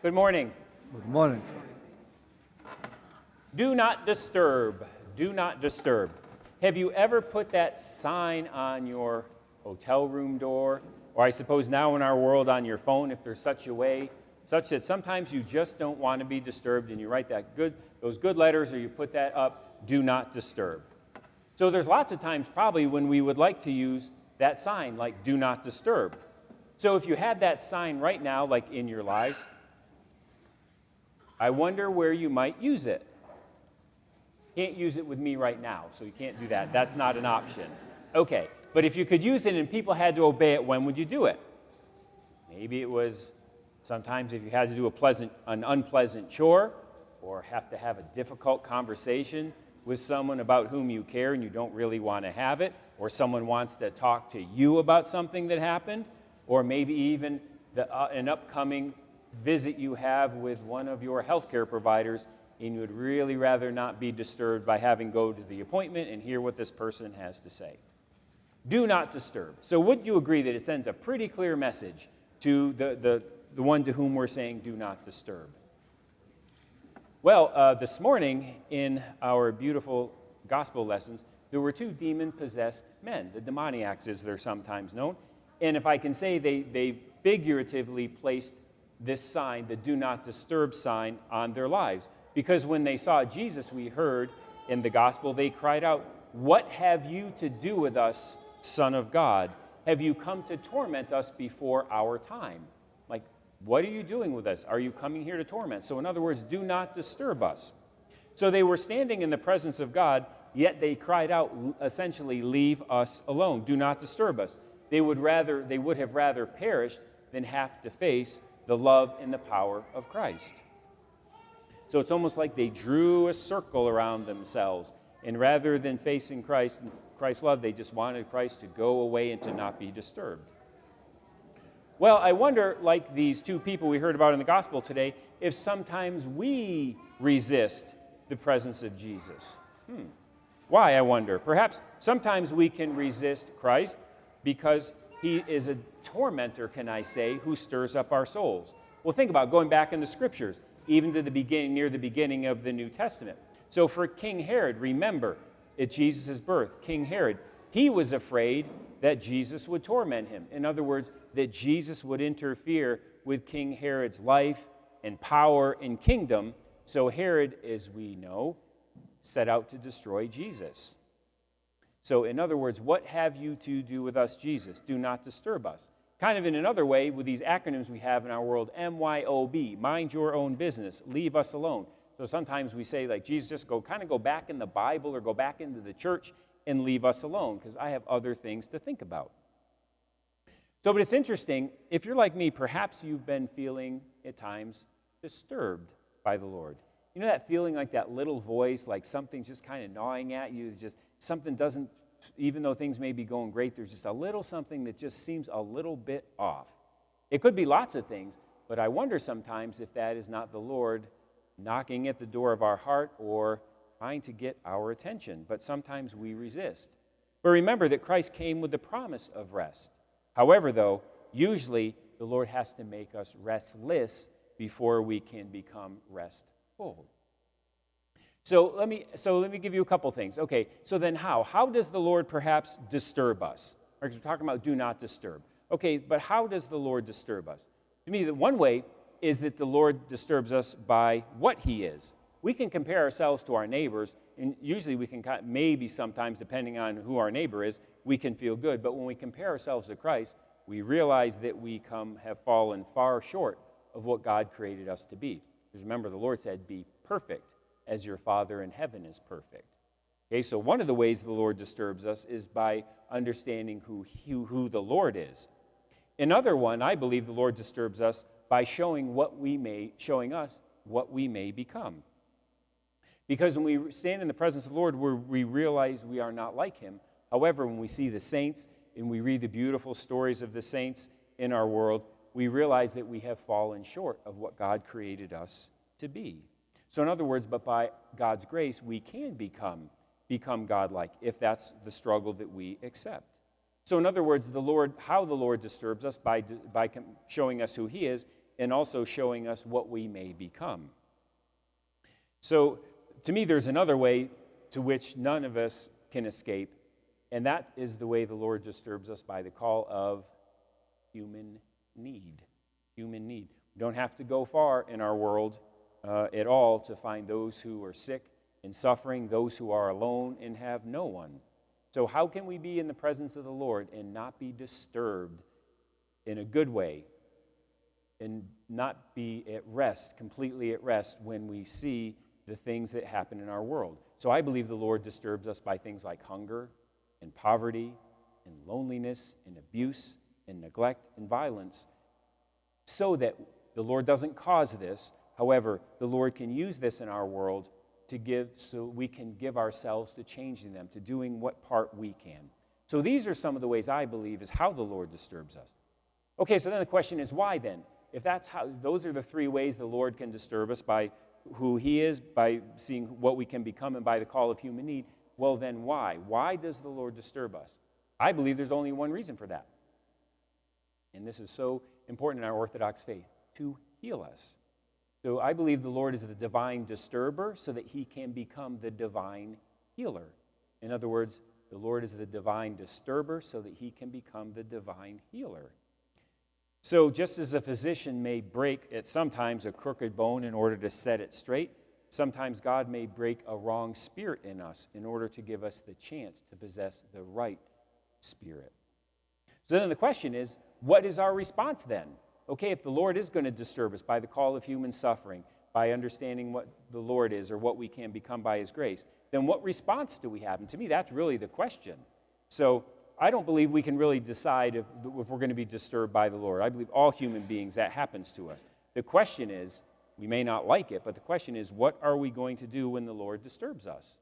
Good morning. Good morning. Do not disturb. Do not disturb. Have you ever put that sign on your hotel room door, or I suppose now in our world on your phone, if there's such a way, such that sometimes you just don't want to be disturbed, and you write those good letters, or you put that up, do not disturb. So there's lots of times probably when we would like to use that sign, like do not disturb. So if you had that sign right now, like in your lives, I wonder where you might use it. Can't use it with me right now, so you can't do that. That's not an option. Okay, but if you could use it and people had to obey it, when would you do it? Maybe it was sometimes if you had to do an unpleasant chore, or have to have a difficult conversation with someone about whom you care and you don't really want to have it, or someone wants to talk to you about something that happened, or maybe even an upcoming visit you have with one of your healthcare providers, and you would really rather not be disturbed by having to go to the appointment and hear what this person has to say. Do not disturb. So would you agree that it sends a pretty clear message to the one to whom we're saying do not disturb? Well, this morning in our beautiful gospel lessons, there were two demon-possessed men, the demoniacs as they're sometimes known. And if I can say, they figuratively placed this sign, the do not disturb sign, on their lives. Because when they saw Jesus, we heard in the gospel, they cried out, "What have you to do with us, Son of God? Have you come to torment us before our time?" Like, what are you doing with us? Are you coming here to torment? So in other words, do not disturb us. So they were standing in the presence of God, yet they cried out, essentially, leave us alone. Do not disturb us. They would have rather perished than have to face the love and the power of Christ. So it's almost like they drew a circle around themselves, and rather than facing Christ and Christ's love, they just wanted Christ to go away and to not be disturbed. Well, I wonder, like these two people we heard about in the gospel today, if sometimes we resist the presence of Jesus. Why, I wonder? Perhaps sometimes we can resist Christ because he is a tormentor, can I say, who stirs up our souls. Well, think about going back in the scriptures, even to the beginning, near the beginning of the New Testament. So for King Herod, remember, at Jesus' birth, King Herod, he was afraid that Jesus would torment him. In other words, that Jesus would interfere with King Herod's life and power and kingdom. So Herod, as we know, set out to destroy Jesus. So in other words, what have you to do with us, Jesus? Do not disturb us. Kind of in another way, with these acronyms we have in our world, MYOB, mind your own business, leave us alone. So sometimes we say, like, Jesus, just go back in the Bible or go back into the church and leave us alone, because I have other things to think about. So, but it's interesting, if you're like me, perhaps you've been feeling at times disturbed by the Lord. You know that feeling, like that little voice, like something's just kind of gnawing at you, just something doesn't, even though things may be going great, there's just a little something that just seems a little bit off. It could be lots of things, but I wonder sometimes if that is not the Lord knocking at the door of our heart or trying to get our attention. But sometimes we resist. But remember that Christ came with the promise of rest. However, though, usually the Lord has to make us restless before we can become restful. So let me give you a couple things. Okay, so then how? How does the Lord perhaps disturb us? Because we're talking about do not disturb. Okay, but how does the Lord disturb us? To me, the one way is that the Lord disturbs us by what he is. We can compare ourselves to our neighbors, and usually we can, maybe sometimes, depending on who our neighbor is, we can feel good. But when we compare ourselves to Christ, we realize that we have fallen far short of what God created us to be. Because remember, the Lord said, be perfect as your Father in heaven is perfect. Okay, so one of the ways the Lord disturbs us is by understanding who the Lord is. Another one, I believe the Lord disturbs us by showing us what we may become. Because when we stand in the presence of the Lord, we realize we are not like him. However, when we see the saints and we read the beautiful stories of the saints in our world, we realize that we have fallen short of what God created us to be. So in other words, but by God's grace, we can become godlike if that's the struggle that we accept. So in other words, how the Lord disturbs us by showing us who he is and also showing us what we may become. So, to me, there's another way to which none of us can escape, and that is the way the Lord disturbs us by the call of human need. Human need. We don't have to go far in our world at all to find those who are sick and suffering, those who are alone and have no one. So how can we be in the presence of the Lord and not be disturbed in a good way and not be at rest, completely at rest when we see the things that happen in our world? So I believe the Lord disturbs us by things like hunger and poverty and loneliness and abuse and neglect and violence, so that the Lord doesn't cause this. However, the Lord can use this in our world to give, so we can give ourselves to changing them, to doing what part we can. So these are some of the ways I believe is how the Lord disturbs us. Okay, so then the question is, why then? If that's how, those are the three ways the Lord can disturb us, by who he is, by seeing what we can become, and by the call of human need, well then why? Why does the Lord disturb us? I believe there's only one reason for that. And this is so important in our Orthodox faith, to heal us. So I believe the Lord is the divine disturber so that he can become the divine healer. In other words, the Lord is the divine disturber so that he can become the divine healer. So just as a physician may break at sometimes a crooked bone in order to set it straight, sometimes God may break a wrong spirit in us in order to give us the chance to possess the right spirit. So then the question is, what is our response then? Okay, if the Lord is going to disturb us by the call of human suffering, by understanding what the Lord is or what we can become by his grace, then what response do we have? And to me, that's really the question. So I don't believe we can really decide if we're going to be disturbed by the Lord. I believe all human beings, that happens to us. The question is, we may not like it, but the question is, what are we going to do when the Lord disturbs us?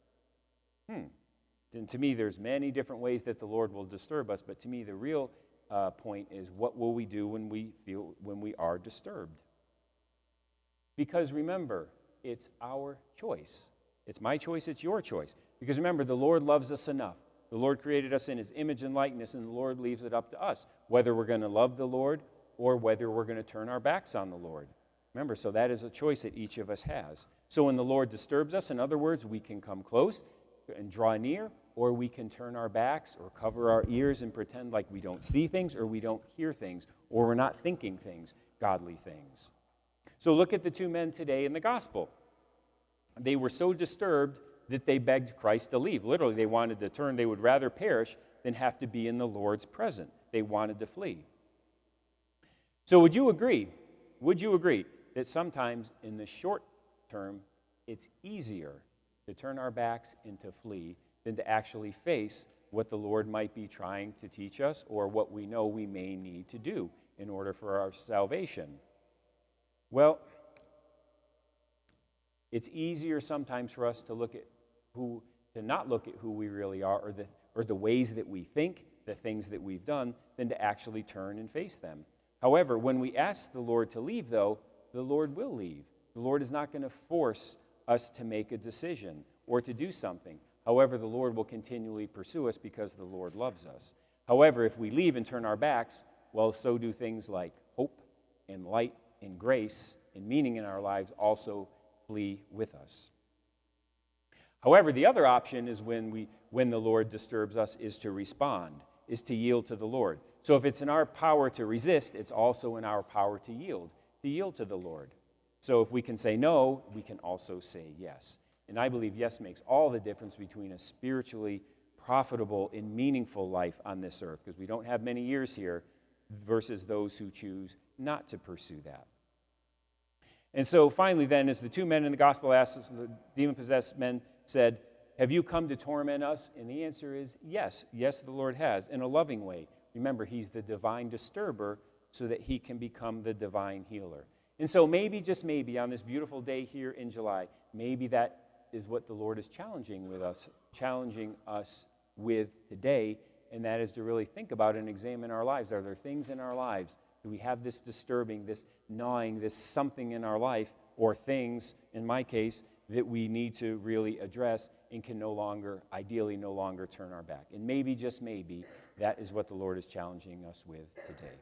And to me, there's many different ways that the Lord will disturb us, but to me, the real point is, what will we do when we are disturbed? Because remember, it's our choice. It's my choice, it's your choice. Because remember, the Lord loves us enough. The Lord created us in his image and likeness, and the Lord leaves it up to us whether we're going to love the Lord or whether we're going to turn our backs on the Lord. Remember, so that is a choice that each of us has. So when the Lord disturbs us, in other words, we can come close and draw near, or we can turn our backs or cover our ears and pretend like we don't see things, or we don't hear things, or we're not thinking things, godly things. So look at the two men today in the gospel. They were so disturbed that they begged Christ to leave. Literally, they wanted to turn. They would rather perish than have to be in the Lord's presence. They wanted to flee. So would you agree that sometimes in the short term, it's easier to turn our backs and to flee than to actually face what the Lord might be trying to teach us, or what we know we may need to do in order for our salvation? Well, it's easier sometimes for us to not look at who we really are, or the ways that we think, the things that we've done, than to actually turn and face them. However, when we ask the Lord to leave, though, the Lord will leave. The Lord is not going to force us to make a decision or to do something. However, the Lord will continually pursue us because the Lord loves us. However, if we leave and turn our backs, well, so do things like hope and light and grace and meaning in our lives also flee with us. However, the other option is when the Lord disturbs us, is to respond, is to yield to the Lord. So if it's in our power to resist, it's also in our power to yield to the Lord. So if we can say no, we can also say yes. And I believe yes makes all the difference between a spiritually profitable and meaningful life on this earth, because we don't have many years here, versus those who choose not to pursue that. And so finally then, as the two men in the gospel asked us, the demon-possessed men said, "Have you come to torment us?" And the answer is yes. Yes, the Lord has, in a loving way. Remember, he's the divine disturber so that he can become the divine healer. And so maybe, just maybe, on this beautiful day here in July, maybe that is what the Lord is challenging us with today, and that is to really think about and examine our lives. Are there things in our lives? Do we have this disturbing, this gnawing, this something in our life, or things, in my case, that we need to really address and can ideally no longer turn our back? And maybe, just maybe, that is what the Lord is challenging us with today.